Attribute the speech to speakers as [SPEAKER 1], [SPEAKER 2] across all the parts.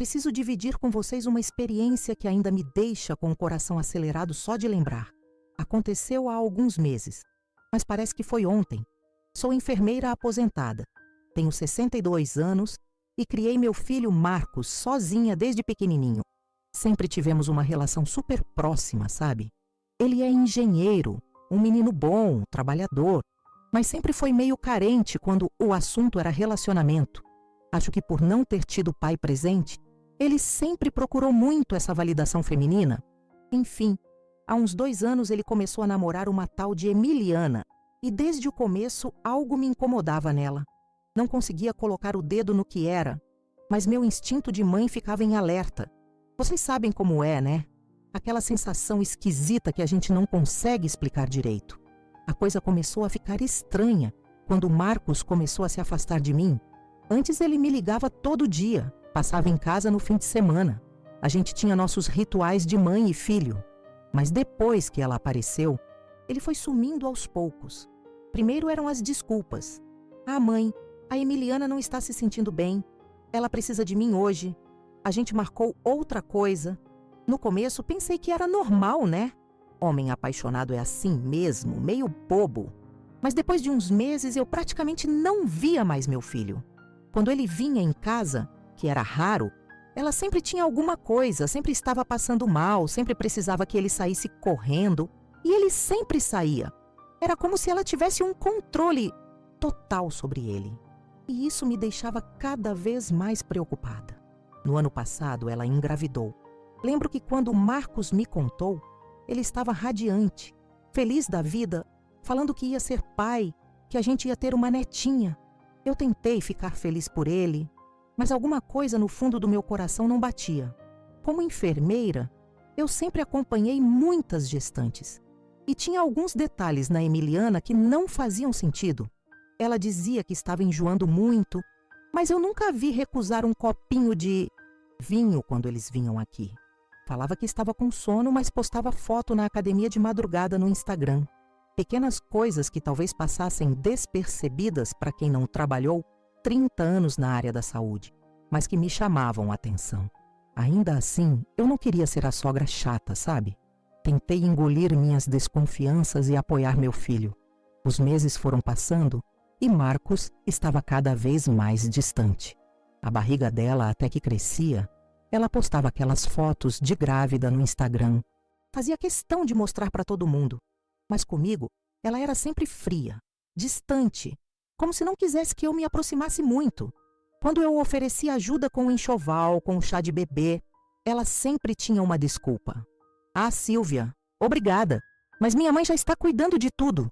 [SPEAKER 1] preciso dividir com vocês uma experiência que ainda me deixa com o coração acelerado só de lembrar. Aconteceu há alguns meses, mas parece que foi ontem. Sou enfermeira aposentada, tenho 62 anos e criei meu filho Marcos sozinha desde pequenininho. Sempre tivemos uma relação super próxima, sabe? Ele é engenheiro, um menino bom, trabalhador, mas sempre foi meio carente quando o assunto era relacionamento. Acho que por não ter tido pai presente, ele sempre procurou muito essa validação feminina. Enfim, há uns 2 anos ele começou a namorar uma tal de Emiliana e desde o começo algo me incomodava nela. Não conseguia colocar o dedo no que era, mas meu instinto de mãe ficava em alerta. Vocês sabem como é, né? Aquela sensação esquisita que a gente não consegue explicar direito. A coisa começou a ficar estranha quando Marcos começou a se afastar de mim. Antes ele me ligava todo dia, passava em casa no fim de semana. A gente tinha nossos rituais de mãe e filho. Mas depois que ela apareceu, ele foi sumindo aos poucos. Primeiro eram as desculpas. Ah, mãe, a Emiliana não está se sentindo bem. Ela precisa de mim hoje. A gente marcou outra coisa. No começo pensei que era normal, né? Homem apaixonado é assim mesmo, meio bobo. Mas depois de uns meses eu praticamente não via mais meu filho. Quando ele vinha em casa, que era raro, ela sempre tinha alguma coisa, sempre estava passando mal, sempre precisava que ele saísse correndo, e ele sempre saía. Era como se ela tivesse um controle total sobre ele. E isso me deixava cada vez mais preocupada. No ano passado, ela engravidou. Lembro que quando Marcos me contou, ele estava radiante, feliz da vida, falando que ia ser pai, que a gente ia ter uma netinha. Eu tentei ficar feliz por ele, mas alguma coisa no fundo do meu coração não batia. Como enfermeira, eu sempre acompanhei muitas gestantes. E tinha alguns detalhes na Emiliana que não faziam sentido. Ela dizia que estava enjoando muito, mas eu nunca a vi recusar um copinho de vinho quando eles vinham aqui. Falava que estava com sono, mas postava foto na academia de madrugada no Instagram. Pequenas coisas que talvez passassem despercebidas para quem não trabalhou 30 anos na área da saúde, mas que me chamavam a atenção. Ainda assim, eu não queria ser a sogra chata, sabe? Tentei engolir minhas desconfianças e apoiar meu filho. Os meses foram passando e Marcos estava cada vez mais distante. A barriga dela até que crescia. Ela postava aquelas fotos de grávida no Instagram. Fazia questão de mostrar para todo mundo. Mas comigo, ela era sempre fria, distante, como se não quisesse que eu me aproximasse muito. Quando eu oferecia ajuda com o enxoval, com o chá de bebê, ela sempre tinha uma desculpa. Ah, Silvia, obrigada, mas minha mãe já está cuidando de tudo.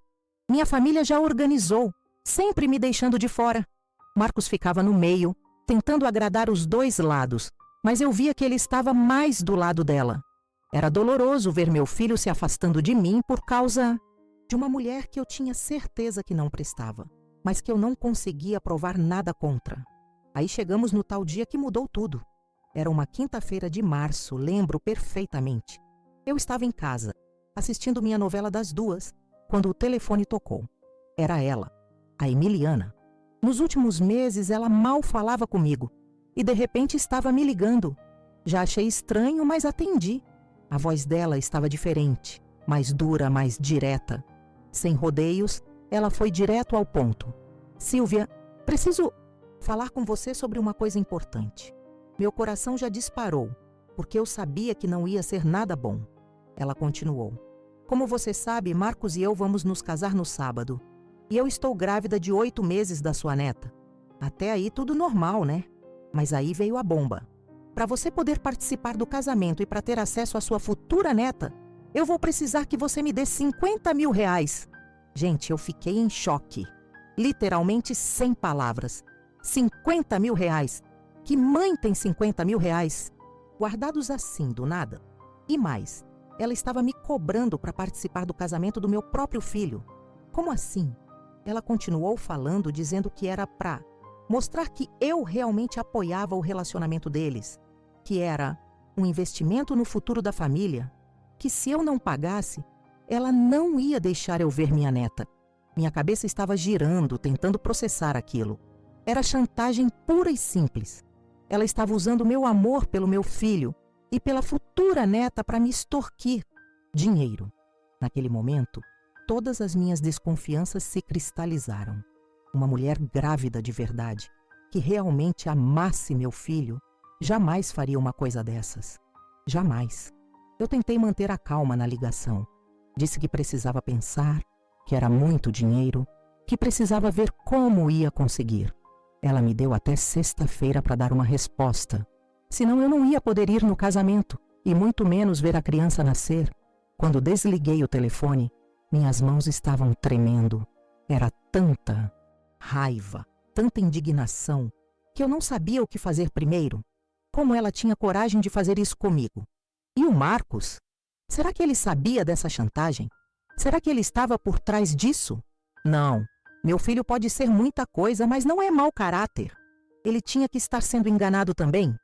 [SPEAKER 1] Minha família já organizou, sempre me deixando de fora. Marcos ficava no meio, tentando agradar os dois lados, mas eu via que ele estava mais do lado dela. Era doloroso ver meu filho se afastando de mim por causa de uma mulher que eu tinha certeza que não prestava, mas que eu não conseguia provar nada contra. Aí chegamos no tal dia que mudou tudo. Era uma quinta-feira de março, lembro perfeitamente. Eu estava em casa, assistindo minha novela das 2, quando o telefone tocou. Era ela, a Emiliana. Nos últimos meses ela mal falava comigo e de repente estava me ligando. Já achei estranho, mas atendi. A voz dela estava diferente, mais dura, mais direta. Sem rodeios, ela foi direto ao ponto. Silvia, preciso falar com você sobre uma coisa importante. Meu coração já disparou, porque eu sabia que não ia ser nada bom. Ela continuou. Como você sabe, Marcos e eu vamos nos casar no sábado. E eu estou grávida de 8 meses da sua neta. Até aí tudo normal, né? Mas aí veio a bomba. Para você poder participar do casamento e para ter acesso à sua futura neta, eu vou precisar que você me dê 50 mil reais. Gente, eu fiquei em choque. Literalmente sem palavras. 50 mil reais. Que mãe tem 50 mil reais? Guardados assim, do nada. E mais, ela estava me cobrando para participar do casamento do meu próprio filho. Como assim? Ela continuou falando, dizendo que era para mostrar que eu realmente apoiava o relacionamento deles, que era um investimento no futuro da família, que se eu não pagasse, ela não ia deixar eu ver minha neta. Minha cabeça estava girando, tentando processar aquilo. Era chantagem pura e simples. Ela estava usando meu amor pelo meu filho e pela futura neta para me extorquir dinheiro. Naquele momento, todas as minhas desconfianças se cristalizaram. Uma mulher grávida de verdade, que realmente amasse meu filho, jamais faria uma coisa dessas. Jamais. Eu tentei manter a calma na ligação. Disse que precisava pensar, que era muito dinheiro, que precisava ver como ia conseguir. Ela me deu até sexta-feira para dar uma resposta. Senão eu não ia poder ir no casamento, e muito menos ver a criança nascer. Quando desliguei o telefone, minhas mãos estavam tremendo. Era tanta raiva, tanta indignação, que eu não sabia o que fazer primeiro. Como ela tinha coragem de fazer isso comigo? E o Marcos? Será que ele sabia dessa chantagem? Será que ele estava por trás disso? Não. Meu filho pode ser muita coisa, mas não é mau caráter. Ele tinha que estar sendo enganado também.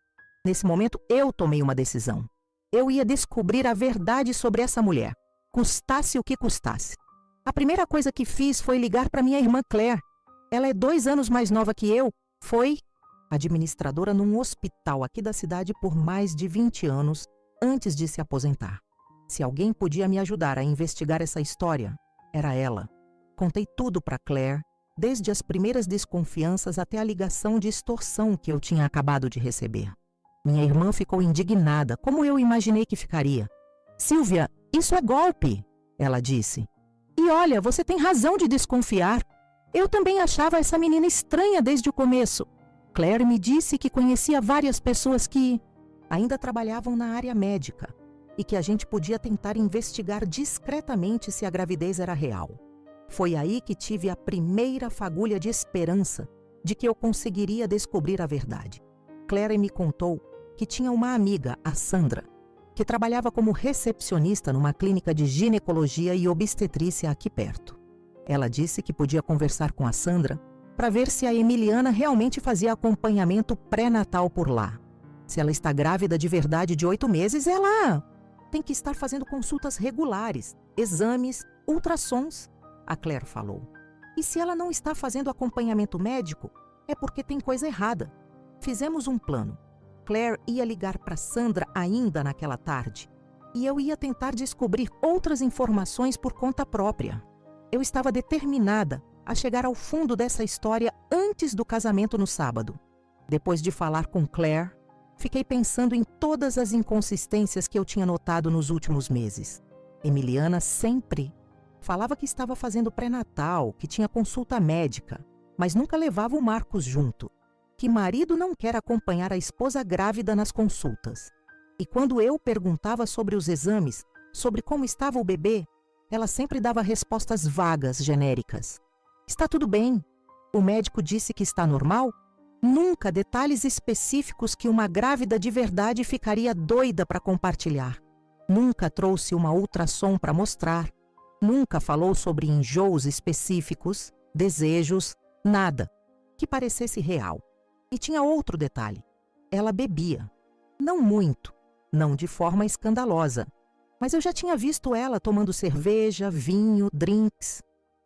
[SPEAKER 1] Nesse momento, eu tomei uma decisão. Eu ia descobrir a verdade sobre essa mulher, custasse o que custasse. A primeira coisa que fiz foi ligar para minha irmã Claire. Ela é 2 anos mais nova que eu. Foi administradora num hospital aqui da cidade por mais de 20 anos antes de se aposentar. Se alguém podia me ajudar a investigar essa história, era ela. Contei tudo para Claire, desde as primeiras desconfianças até a ligação de extorsão que eu tinha acabado de receber. Minha irmã ficou indignada, como eu imaginei que ficaria. "Sylvia, isso é golpe", ela disse. "E olha, você tem razão de desconfiar. Eu também achava essa menina estranha desde o começo. Claire me disse que conhecia várias pessoas que ainda trabalhavam na área médica e que a gente podia tentar investigar discretamente se a gravidez era real. Foi aí que tive a primeira fagulha de esperança de que eu conseguiria descobrir a verdade. Claire me contou que tinha uma amiga, a Sandra, que trabalhava como recepcionista numa clínica de ginecologia e obstetrícia aqui perto. Ela disse que podia conversar com a Sandra para ver se a Emiliana realmente fazia acompanhamento pré-natal por lá. Se ela está grávida de verdade de 8 meses, ela tem que estar fazendo consultas regulares, exames, ultrassons, a Claire falou. E se ela não está fazendo acompanhamento médico, é porque tem coisa errada. Fizemos um plano. Claire ia ligar para Sandra ainda naquela tarde e eu ia tentar descobrir outras informações por conta própria. Eu estava determinada a chegar ao fundo dessa história antes do casamento no sábado. Depois de falar com Claire, fiquei pensando em todas as inconsistências que eu tinha notado nos últimos meses. Emiliana sempre falava que estava fazendo pré-natal, que tinha consulta médica, mas nunca levava o Marcos junto. Que marido não quer acompanhar a esposa grávida nas consultas? E quando eu perguntava sobre os exames, sobre como estava o bebê, ela sempre dava respostas vagas, genéricas. Está tudo bem. O médico disse que está normal? Nunca detalhes específicos que uma grávida de verdade ficaria doida para compartilhar. Nunca trouxe uma ultrassom para mostrar. Nunca falou sobre enjoos específicos, desejos, nada que parecesse real. E tinha outro detalhe. Ela bebia. Não muito, não de forma escandalosa. Mas eu já tinha visto ela tomando cerveja, vinho, drinks.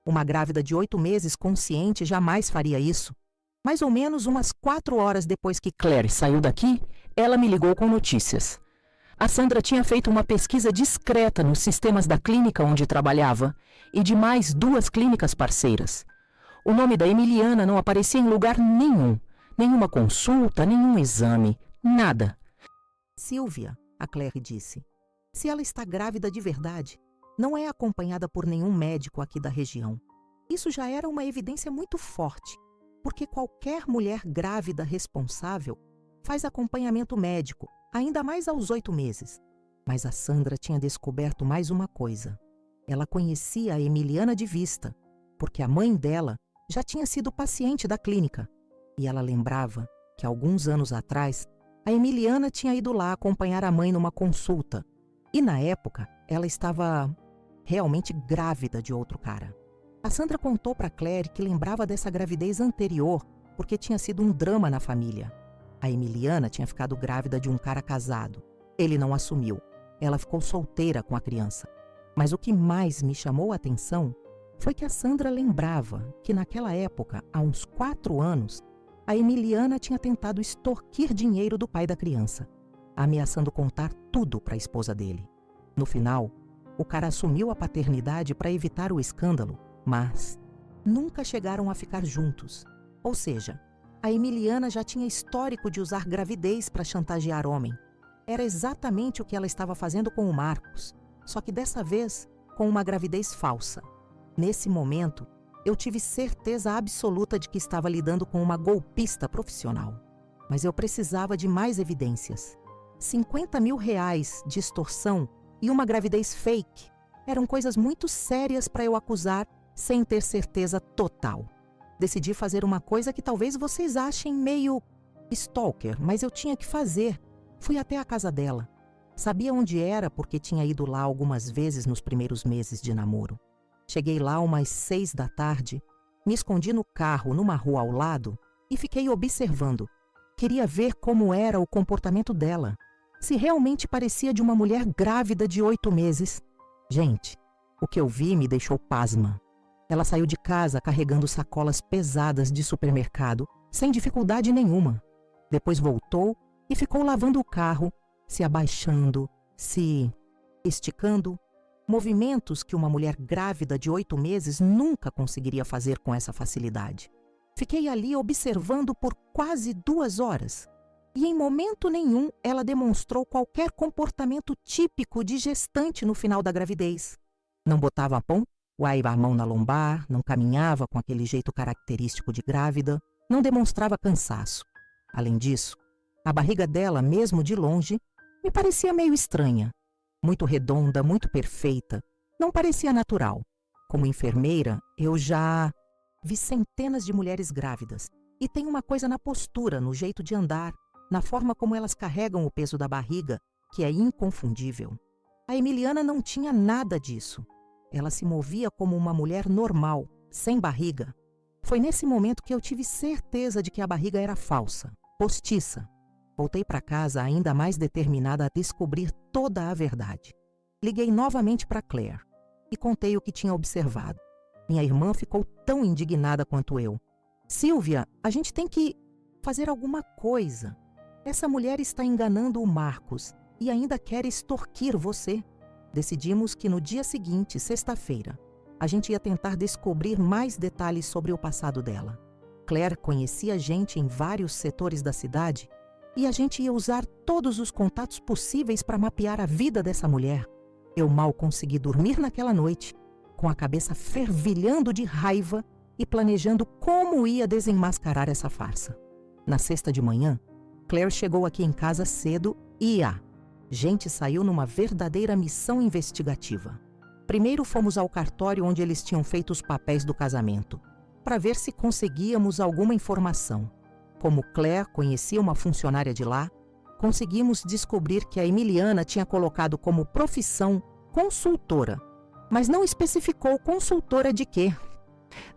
[SPEAKER 1] Uma grávida de 8 meses consciente jamais faria isso. Mais ou menos umas 4 horas depois que Claire saiu daqui, ela me ligou com notícias. A Sandra tinha feito uma pesquisa discreta nos sistemas da clínica onde trabalhava e de mais 2 clínicas parceiras. O nome da Emiliana não aparecia em lugar nenhum. Nenhuma consulta, nenhum exame, nada. "Sylvia", a Claire disse, "se ela está grávida de verdade, não é acompanhada por nenhum médico aqui da região. Isso já era uma evidência muito forte, porque qualquer mulher grávida responsável faz acompanhamento médico, ainda mais aos 8 meses. Mas a Sandra tinha descoberto mais uma coisa. Ela conhecia a Emiliana de vista, porque a mãe dela já tinha sido paciente da clínica. E ela lembrava que, alguns anos atrás, a Emiliana tinha ido lá acompanhar a mãe numa consulta. E, na época, ela estava realmente grávida de outro cara. A Sandra contou para Claire que lembrava dessa gravidez anterior porque tinha sido um drama na família. A Emiliana tinha ficado grávida de um cara casado. Ele não assumiu. Ela ficou solteira com a criança. Mas o que mais me chamou a atenção foi que a Sandra lembrava que, naquela época, há uns 4 anos, a Emiliana tinha tentado extorquir dinheiro do pai da criança, ameaçando contar tudo para a esposa dele. No final, o cara assumiu a paternidade para evitar o escândalo, mas nunca chegaram a ficar juntos. Ou seja, a Emiliana já tinha histórico de usar gravidez para chantagear homem. Era exatamente o que ela estava fazendo com o Marcos, só que dessa vez com uma gravidez falsa. Nesse momento, eu tive certeza absoluta de que estava lidando com uma golpista profissional. Mas eu precisava de mais evidências. 50 mil reais de extorsão e uma gravidez fake eram coisas muito sérias para eu acusar sem ter certeza total. Decidi fazer uma coisa que talvez vocês achem meio stalker, mas eu tinha que fazer. Fui até a casa dela. Sabia onde era porque tinha ido lá algumas vezes nos primeiros meses de namoro. Cheguei lá umas 6 da tarde, me escondi no carro numa rua ao lado e fiquei observando. Queria ver como era o comportamento dela, se realmente parecia de uma mulher grávida de 8 meses. Gente, o que eu vi me deixou pasma. Ela saiu de casa carregando sacolas pesadas de supermercado, sem dificuldade nenhuma. Depois voltou e ficou lavando o carro, se abaixando, se esticando. Movimentos que uma mulher grávida de 8 meses nunca conseguiria fazer com essa facilidade. Fiquei ali observando por quase 2 horas. E em momento nenhum ela demonstrou qualquer comportamento típico de gestante no final da gravidez. Não botava a mão na lombar, não caminhava com aquele jeito característico de grávida, não demonstrava cansaço. Além disso, a barriga dela, mesmo de longe, me parecia meio estranha. Muito redonda, muito perfeita, não parecia natural. Como enfermeira, eu já vi centenas de mulheres grávidas e tem uma coisa na postura, no jeito de andar, na forma como elas carregam o peso da barriga, que é inconfundível. A Emiliana não tinha nada disso. Ela se movia como uma mulher normal, sem barriga. Foi nesse momento que eu tive certeza de que a barriga era falsa, postiça. Voltei para casa ainda mais determinada a descobrir toda a verdade. Liguei novamente para Claire e contei o que tinha observado. Minha irmã ficou tão indignada quanto eu. Silvia, a gente tem que fazer alguma coisa. Essa mulher está enganando o Marcos e ainda quer extorquir você. Decidimos que no dia seguinte, sexta-feira, a gente ia tentar descobrir mais detalhes sobre o passado dela. Claire conhecia gente em vários setores da cidade e a gente ia usar todos os contatos possíveis para mapear a vida dessa mulher. Eu mal consegui dormir naquela noite, com a cabeça fervilhando de raiva e planejando como ia desenmascarar essa farsa. Na sexta de manhã, Claire chegou aqui em casa cedo e a gente saiu numa verdadeira missão investigativa. Primeiro fomos ao cartório onde eles tinham feito os papéis do casamento, para ver se conseguíamos alguma informação. Como Claire conhecia uma funcionária de lá, conseguimos descobrir que a Emiliana tinha colocado como profissão consultora, mas não especificou consultora de quê.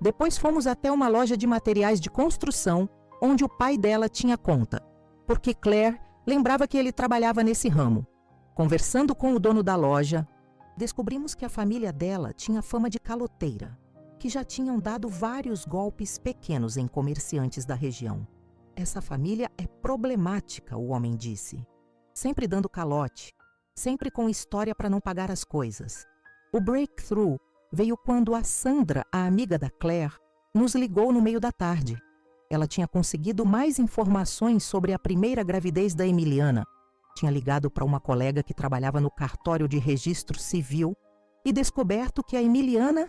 [SPEAKER 1] Depois fomos até uma loja de materiais de construção, onde o pai dela tinha conta, porque Claire lembrava que ele trabalhava nesse ramo. Conversando com o dono da loja, descobrimos que a família dela tinha fama de caloteira, que já tinham dado vários golpes pequenos em comerciantes da região. Essa família é problemática, o homem disse. Sempre dando calote, sempre com história para não pagar as coisas. O breakthrough veio quando a Sandra, a amiga da Claire, nos ligou no meio da tarde. Ela tinha conseguido mais informações sobre a primeira gravidez da Emiliana. Tinha ligado para uma colega que trabalhava no cartório de registro civil e descoberto que a Emiliana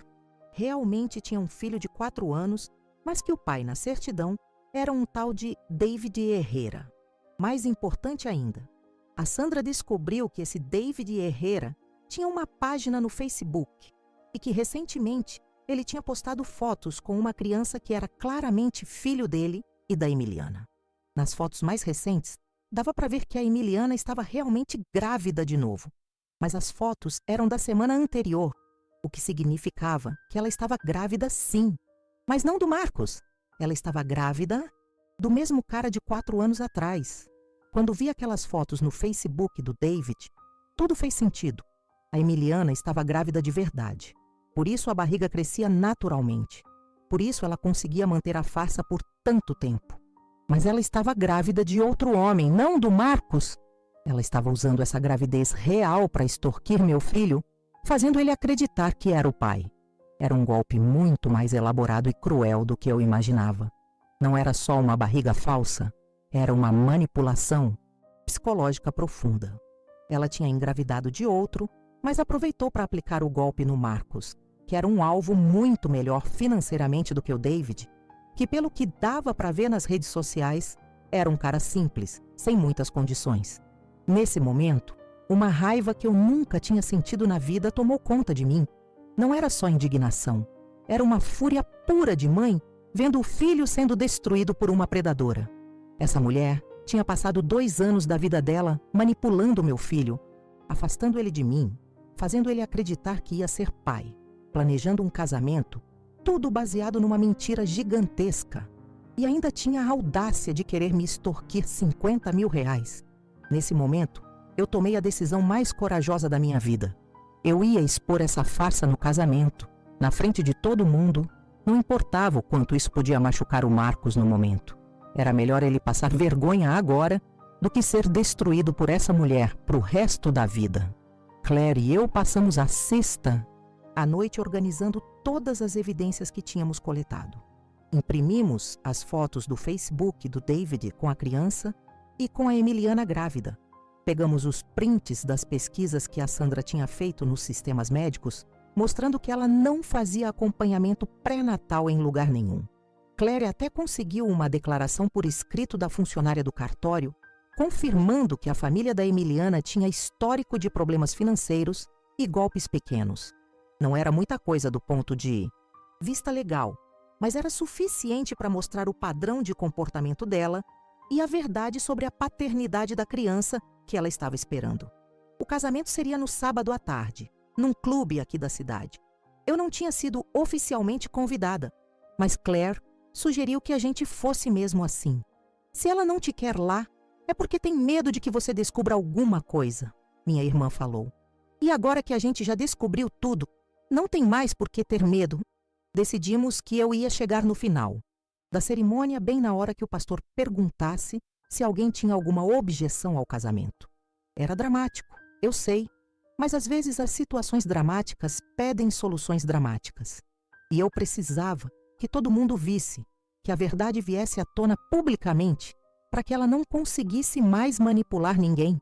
[SPEAKER 1] realmente tinha um filho de 4 anos, mas que o pai, na certidão, era um tal de David Herrera. Mais importante ainda, a Sandra descobriu que esse David Herrera tinha uma página no Facebook e que recentemente ele tinha postado fotos com uma criança que era claramente filho dele e da Emiliana. Nas fotos mais recentes, dava para ver que a Emiliana estava realmente grávida de novo, mas as fotos eram da semana anterior, o que significava que ela estava grávida sim, mas não do Marcos. Ela estava grávida do mesmo cara de 4 anos atrás. Quando vi aquelas fotos no Facebook do David, tudo fez sentido. A Emiliana estava grávida de verdade. Por isso a barriga crescia naturalmente. Por isso ela conseguia manter a farsa por tanto tempo. Mas ela estava grávida de outro homem, não do Marcos. Ela estava usando essa gravidez real para extorquir meu filho, fazendo ele acreditar que era o pai. Era um golpe muito mais elaborado e cruel do que eu imaginava. Não era só uma barriga falsa, era uma manipulação psicológica profunda. Ela tinha engravidado de outro, mas aproveitou para aplicar o golpe no Marcos, que era um alvo muito melhor financeiramente do que o David, que pelo que dava para ver nas redes sociais, era um cara simples, sem muitas condições. Nesse momento, uma raiva que eu nunca tinha sentido na vida tomou conta de mim. Não era só indignação, era uma fúria pura de mãe vendo o filho sendo destruído por uma predadora. Essa mulher tinha passado 2 anos da vida dela manipulando meu filho, afastando ele de mim, fazendo ele acreditar que ia ser pai, planejando um casamento, tudo baseado numa mentira gigantesca. E ainda tinha a audácia de querer me extorquir 50 mil reais. Nesse momento, eu tomei a decisão mais corajosa da minha vida. Eu ia expor essa farsa no casamento, na frente de todo mundo, não importava o quanto isso podia machucar o Marcos no momento. Era melhor ele passar vergonha agora do que ser destruído por essa mulher pro resto da vida. Claire e eu passamos a sexta à noite organizando todas as evidências que tínhamos coletado. Imprimimos as fotos do Facebook do David com a criança e com a Emiliana grávida. Pegamos os prints das pesquisas que a Sandra tinha feito nos sistemas médicos, mostrando que ela não fazia acompanhamento pré-natal em lugar nenhum. Claire até conseguiu uma declaração por escrito da funcionária do cartório, confirmando que a família da Emiliana tinha histórico de problemas financeiros e golpes pequenos. Não era muita coisa do ponto de vista legal, mas era suficiente para mostrar o padrão de comportamento dela e a verdade sobre a paternidade da criança que ela estava esperando. O casamento seria no sábado à tarde, num clube aqui da cidade. Eu não tinha sido oficialmente convidada, mas Claire sugeriu que a gente fosse mesmo assim. Se ela não te quer lá, é porque tem medo de que você descubra alguma coisa, minha irmã falou. E agora que a gente já descobriu tudo, não tem mais por que ter medo. Decidimos que eu ia chegar no final da cerimônia, bem na hora que o pastor perguntasse se alguém tinha alguma objeção ao casamento. Era dramático, eu sei, mas às vezes as situações dramáticas pedem soluções dramáticas. E eu precisava que todo mundo visse, que a verdade viesse à tona publicamente, para que ela não conseguisse mais manipular ninguém.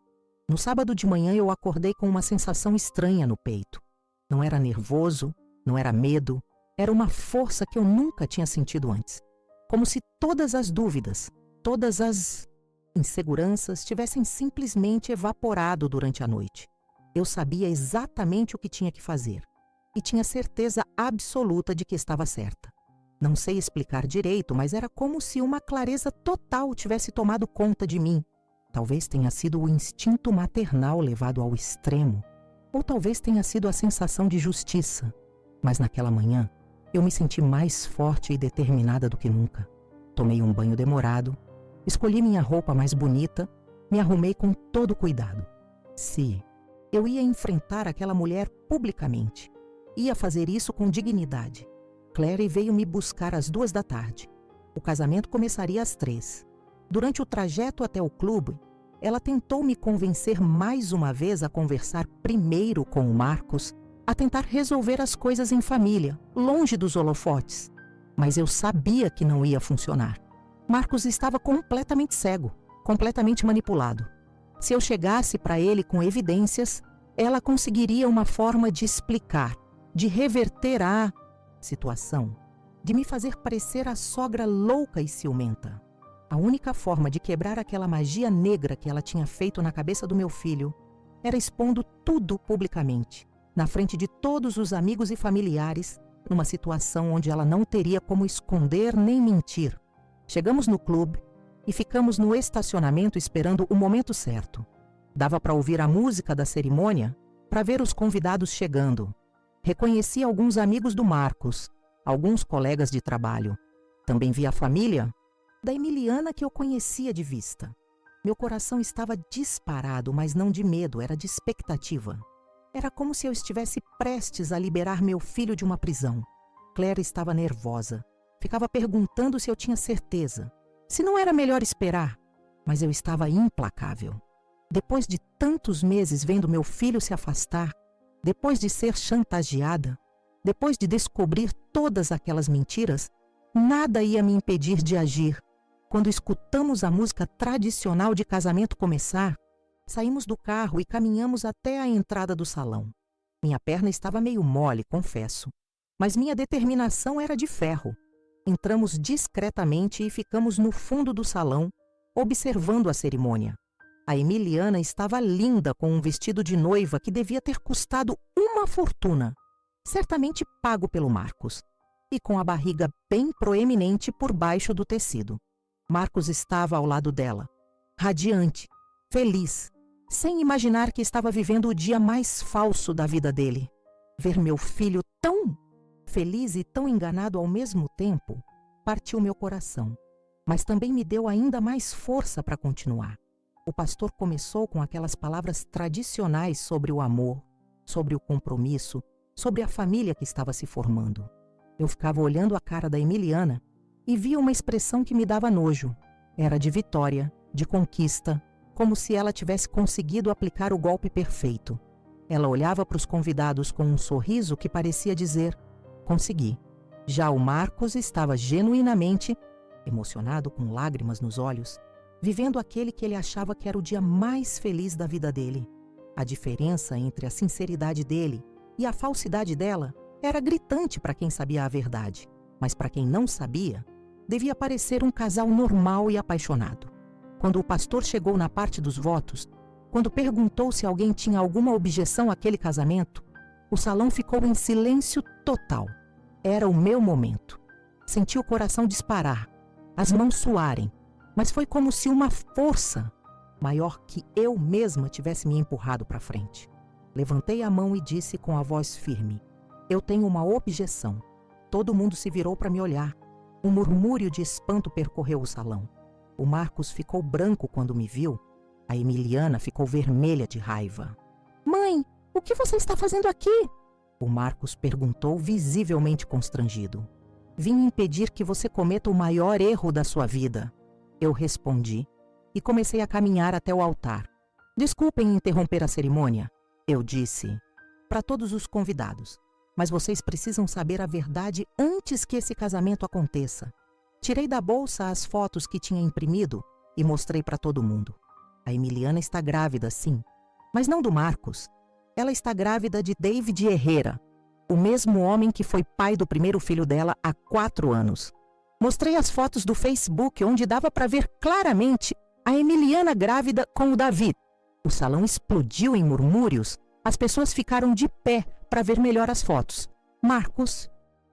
[SPEAKER 1] No sábado de manhã eu acordei com uma sensação estranha no peito. Não era nervoso, não era medo, era uma força que eu nunca tinha sentido antes. Como se todas as dúvidas, todas as inseguranças tivessem simplesmente evaporado durante a noite. Eu sabia exatamente o que tinha que fazer e tinha certeza absoluta de que estava certa. Não sei explicar direito, mas era como se uma clareza total tivesse tomado conta de mim. Talvez tenha sido o instinto maternal levado ao extremo, ou talvez tenha sido a sensação de justiça. Mas naquela manhã, eu me senti mais forte e determinada do que nunca. Tomei um banho demorado, escolhi minha roupa mais bonita, me arrumei com todo cuidado. Se eu ia enfrentar aquela mulher publicamente, ia fazer isso com dignidade. Claire veio me buscar às 2 da tarde. O casamento começaria às 3. Durante o trajeto até o clube, ela tentou me convencer mais uma vez a conversar primeiro com o Marcos, a tentar resolver as coisas em família, longe dos holofotes. Mas eu sabia que não ia funcionar. Marcos estava completamente cego, completamente manipulado. Se eu chegasse para ele com evidências, ela conseguiria uma forma de explicar, de reverter a situação, de me fazer parecer a sogra louca e ciumenta. A única forma de quebrar aquela magia negra que ela tinha feito na cabeça do meu filho era expondo tudo publicamente, na frente de todos os amigos e familiares, numa situação onde ela não teria como esconder nem mentir. Chegamos no clube e ficamos no estacionamento esperando o momento certo. Dava para ouvir a música da cerimônia, para ver os convidados chegando. Reconheci alguns amigos do Marcos, alguns colegas de trabalho. Também vi a família da Emiliana que eu conhecia de vista. Meu coração estava disparado, mas não de medo, era de expectativa. Era como se eu estivesse prestes a liberar meu filho de uma prisão. Claire estava nervosa. Ficava perguntando se eu tinha certeza. Se não era melhor esperar, mas eu estava implacável. Depois de tantos meses vendo meu filho se afastar, depois de ser chantageada, depois de descobrir todas aquelas mentiras, nada ia me impedir de agir. Quando escutamos a música tradicional de casamento começar, saímos do carro e caminhamos até a entrada do salão. Minha perna estava meio mole, confesso, mas minha determinação era de ferro. Entramos discretamente e ficamos no fundo do salão, observando a cerimônia. A Emiliana estava linda com um vestido de noiva que devia ter custado uma fortuna, certamente pago pelo Marcos, e com a barriga bem proeminente por baixo do tecido. Marcos estava ao lado dela, radiante, feliz, sem imaginar que estava vivendo o dia mais falso da vida dele. Ver meu filho tão feliz e tão enganado ao mesmo tempo partiu meu coração, mas também me deu ainda mais força para continuar. O pastor começou com aquelas palavras tradicionais sobre o amor, sobre o compromisso, sobre a família que estava se formando. Eu ficava olhando a cara da Emiliana e via uma expressão que me dava nojo. Era de vitória, de conquista, como se ela tivesse conseguido aplicar o golpe perfeito. Ela olhava para os convidados com um sorriso que parecia dizer: consegui. Já o Marcos estava genuinamente emocionado, com lágrimas nos olhos, vivendo aquele que ele achava que era o dia mais feliz da vida dele. A diferença entre a sinceridade dele e a falsidade dela era gritante para quem sabia a verdade, mas para quem não sabia, devia parecer um casal normal e apaixonado. Quando o pastor chegou na parte dos votos, quando perguntou se alguém tinha alguma objeção àquele casamento, o salão ficou em silêncio total. Era o meu momento. Senti o coração disparar, as mãos suarem, mas foi como se uma força maior que eu mesma tivesse me empurrado para frente. Levantei a mão e disse com a voz firme: eu tenho uma objeção. Todo mundo se virou para me olhar. Um murmúrio de espanto percorreu o salão. O Marcos ficou branco quando me viu. A Emiliana ficou vermelha de raiva. Mãe, o que você está fazendo aqui? O Marcos perguntou, visivelmente constrangido. Vim impedir que você cometa o maior erro da sua vida. Eu respondi e comecei a caminhar até o altar. Desculpem interromper a cerimônia, eu disse para todos os convidados, mas vocês precisam saber a verdade antes que esse casamento aconteça. Tirei da bolsa as fotos que tinha imprimido e mostrei para todo mundo. A Emiliana está grávida, sim, mas não do Marcos. Ela está grávida de David Herrera, o mesmo homem que foi pai do primeiro filho dela há 4 anos. Mostrei as fotos do Facebook onde dava para ver claramente a Emiliana grávida com o David. O salão explodiu em murmúrios. As pessoas ficaram de pé para ver melhor as fotos. Marcos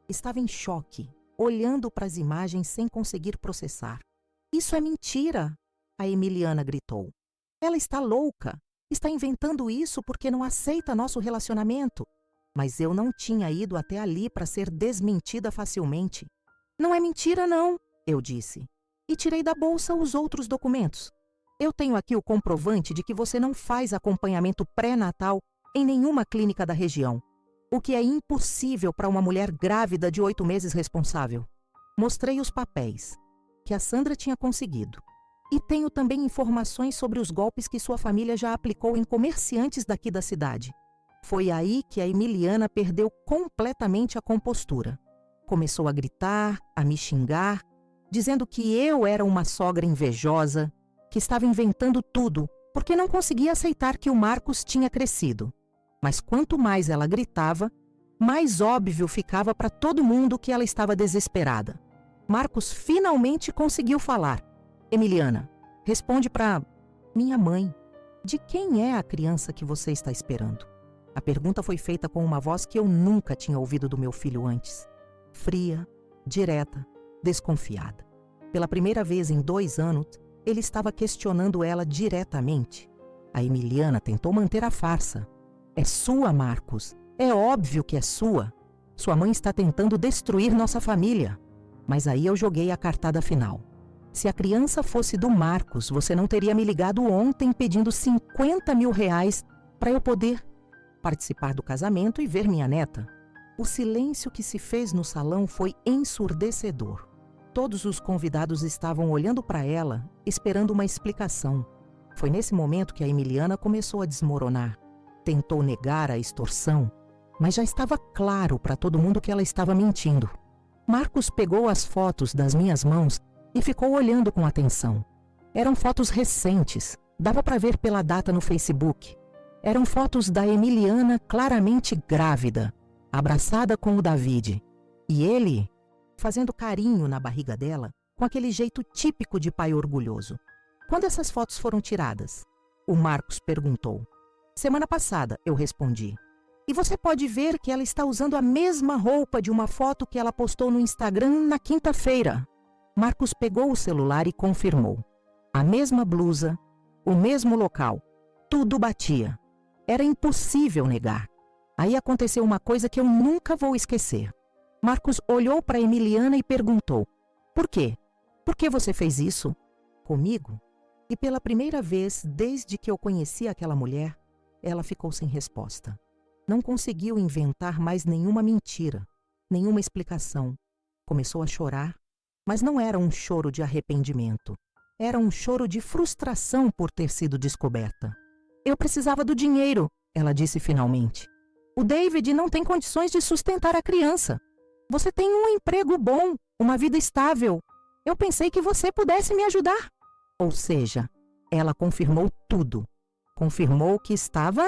[SPEAKER 1] estava em choque, olhando para as imagens sem conseguir processar. Isso é mentira, a Emiliana gritou. Ela está louca. Está inventando isso porque não aceita nosso relacionamento. Mas eu não tinha ido até ali para ser desmentida facilmente. Não é mentira, não, eu disse. E tirei da bolsa os outros documentos. Eu tenho aqui o comprovante de que você não faz acompanhamento pré-natal em nenhuma clínica da região, o que é impossível para uma mulher grávida de 8 meses responsável. Mostrei os papéis que a Sandra tinha conseguido. E tenho também informações sobre os golpes que sua família já aplicou em comerciantes daqui da cidade. Foi aí que a Emiliana perdeu completamente a compostura. Começou a gritar, a me xingar, dizendo que eu era uma sogra invejosa, que estava inventando tudo, porque não conseguia aceitar que o Marcos tinha crescido. Mas quanto mais ela gritava, mais óbvio ficava para todo mundo que ela estava desesperada. Marcos finalmente conseguiu falar. Emiliana, responde para minha mãe. De quem é a criança que você está esperando? A pergunta foi feita com uma voz que eu nunca tinha ouvido do meu filho antes. Fria, direta, desconfiada. Pela primeira vez em 2 anos, ele estava questionando ela diretamente. A Emiliana tentou manter a farsa. É sua, Marcos. É óbvio que é sua. Sua mãe está tentando destruir nossa família. Mas aí eu joguei a cartada final. Se a criança fosse do Marcos, você não teria me ligado ontem pedindo 50 mil reais para eu poder participar do casamento e ver minha neta. O silêncio que se fez no salão foi ensurdecedor. Todos os convidados estavam olhando para ela, esperando uma explicação. Foi nesse momento que a Emiliana começou a desmoronar. Tentou negar a extorsão, mas já estava claro para todo mundo que ela estava mentindo. Marcos pegou as fotos das minhas mãos e ficou olhando com atenção. Eram fotos recentes, dava para ver pela data no Facebook. Eram fotos da Emiliana claramente grávida, abraçada com o David. E ele fazendo carinho na barriga dela, com aquele jeito típico de pai orgulhoso. Quando essas fotos foram tiradas? O Marcos perguntou. Semana passada, eu respondi. E você pode ver que ela está usando a mesma roupa de uma foto que ela postou no Instagram na quinta-feira. Marcos pegou o celular e confirmou. A mesma blusa, o mesmo local, tudo batia. Era impossível negar. Aí aconteceu uma coisa que eu nunca vou esquecer. Marcos olhou para Emiliana e perguntou: por quê? Por que você fez isso? Comigo? E pela primeira vez desde que eu conheci aquela mulher, ela ficou sem resposta. Não conseguiu inventar mais nenhuma mentira, nenhuma explicação. Começou a chorar, mas não era um choro de arrependimento. Era um choro de frustração por ter sido descoberta. Eu precisava do dinheiro, ela disse finalmente. O David não tem condições de sustentar a criança. Você tem um emprego bom, uma vida estável. Eu pensei que você pudesse me ajudar. Ou seja, ela confirmou tudo. Confirmou que estava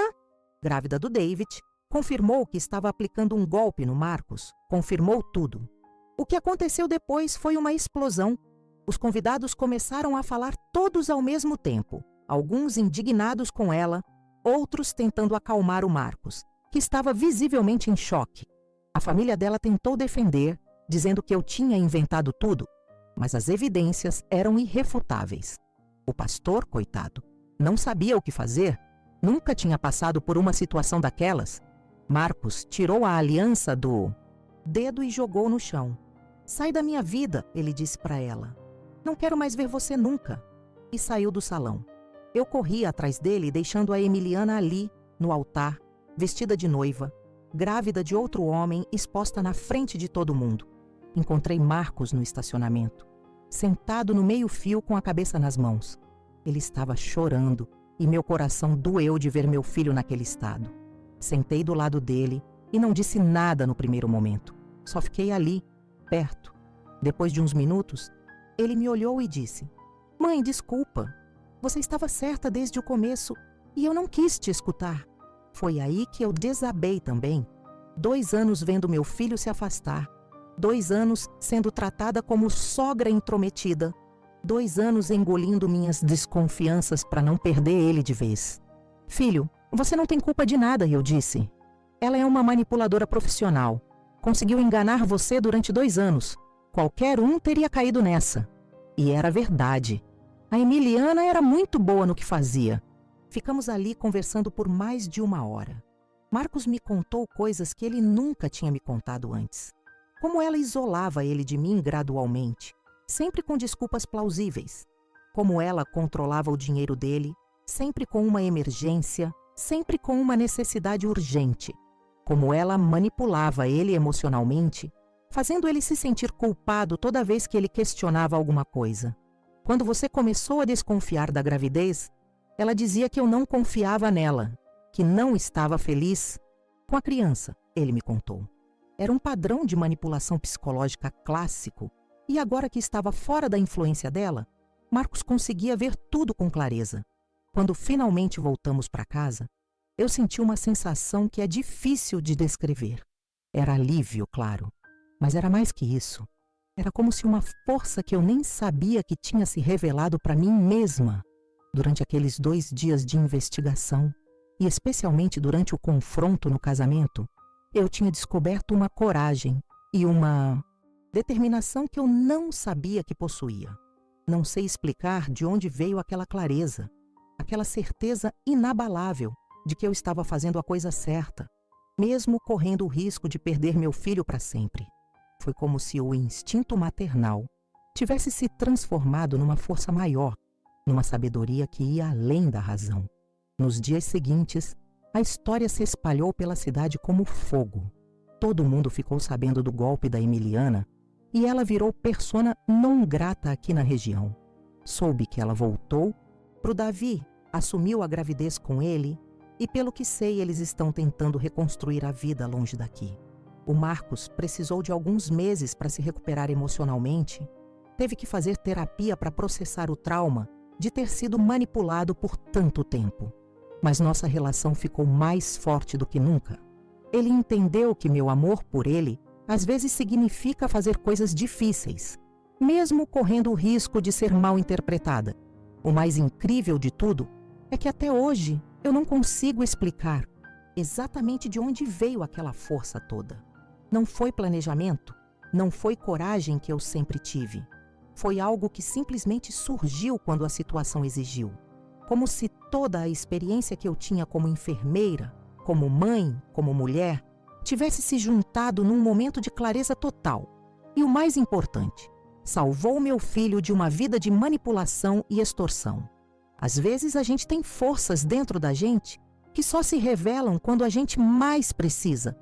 [SPEAKER 1] grávida do David, confirmou que estava aplicando um golpe no Marcos, confirmou tudo. O que aconteceu depois foi uma explosão. Os convidados começaram a falar todos ao mesmo tempo, alguns indignados com ela, outros tentando acalmar o Marcos, que estava visivelmente em choque. A família dela tentou defender, dizendo que eu tinha inventado tudo, mas as evidências eram irrefutáveis. O pastor, coitado, não sabia o que fazer, nunca tinha passado por uma situação daquelas. Marcos tirou a aliança do dedo e jogou no chão. Sai da minha vida, ele disse para ela. Não quero mais ver você nunca. E saiu do salão. Eu corri atrás dele, deixando a Emiliana ali, no altar, vestida de noiva, grávida de outro homem, exposta na frente de todo mundo. Encontrei Marcos no estacionamento, sentado no meio-fio com a cabeça nas mãos. Ele estava chorando e meu coração doeu de ver meu filho naquele estado. Sentei do lado dele e não disse nada no primeiro momento. Só fiquei ali, perto. Depois de uns minutos, ele me olhou e disse: Mãe, desculpa. Você estava certa desde o começo e eu não quis te escutar. Foi aí que eu desabei também. 2 anos vendo meu filho se afastar. 2 anos sendo tratada como sogra intrometida. 2 anos engolindo minhas desconfianças para não perder ele de vez. Filho, você não tem culpa de nada, eu disse. Ela é uma manipuladora profissional. Conseguiu enganar você durante 2 anos. Qualquer um teria caído nessa. E era verdade. A Emiliana era muito boa no que fazia. Ficamos ali conversando por mais de 1 hora. Marcos me contou coisas que ele nunca tinha me contado antes. Como ela isolava ele de mim gradualmente, sempre com desculpas plausíveis. Como ela controlava o dinheiro dele, sempre com uma emergência, sempre com uma necessidade urgente. Como ela manipulava ele emocionalmente, fazendo ele se sentir culpado toda vez que ele questionava alguma coisa. Quando você começou a desconfiar da gravidez, ela dizia que eu não confiava nela, que não estava feliz com a criança, ele me contou. Era um padrão de manipulação psicológica clássico, e agora que estava fora da influência dela, Marcos conseguia ver tudo com clareza. Quando finalmente voltamos para casa, eu senti uma sensação que é difícil de descrever. Era alívio, claro, mas era mais que isso. Era como se uma força que eu nem sabia que tinha se revelado para mim mesma durante aqueles 2 dias de investigação, e especialmente durante o confronto no casamento. Eu tinha descoberto uma coragem e uma determinação que eu não sabia que possuía. Não sei explicar de onde veio aquela clareza, aquela certeza inabalável de que eu estava fazendo a coisa certa, mesmo correndo o risco de perder meu filho para sempre. Foi como se o instinto maternal tivesse se transformado numa força maior, numa sabedoria que ia além da razão. Nos dias seguintes, a história se espalhou pela cidade como fogo. Todo mundo ficou sabendo do golpe da Emiliana e ela virou persona não grata aqui na região. Soube que ela voltou pro Davi, assumiu a gravidez com ele e, pelo que sei, eles estão tentando reconstruir a vida longe daqui. O Marcos precisou de alguns meses para se recuperar emocionalmente. Teve que fazer terapia para processar o trauma de ter sido manipulado por tanto tempo. Mas nossa relação ficou mais forte do que nunca. Ele entendeu que meu amor por ele às vezes significa fazer coisas difíceis, mesmo correndo o risco de ser mal interpretada. O mais incrível de tudo é que até hoje eu não consigo explicar exatamente de onde veio aquela força toda. Não foi planejamento, não foi coragem que eu sempre tive. Foi algo que simplesmente surgiu quando a situação exigiu. Como se toda a experiência que eu tinha como enfermeira, como mãe, como mulher, tivesse se juntado num momento de clareza total. E o mais importante, salvou meu filho de uma vida de manipulação e extorsão. Às vezes a gente tem forças dentro da gente que só se revelam quando a gente mais precisa,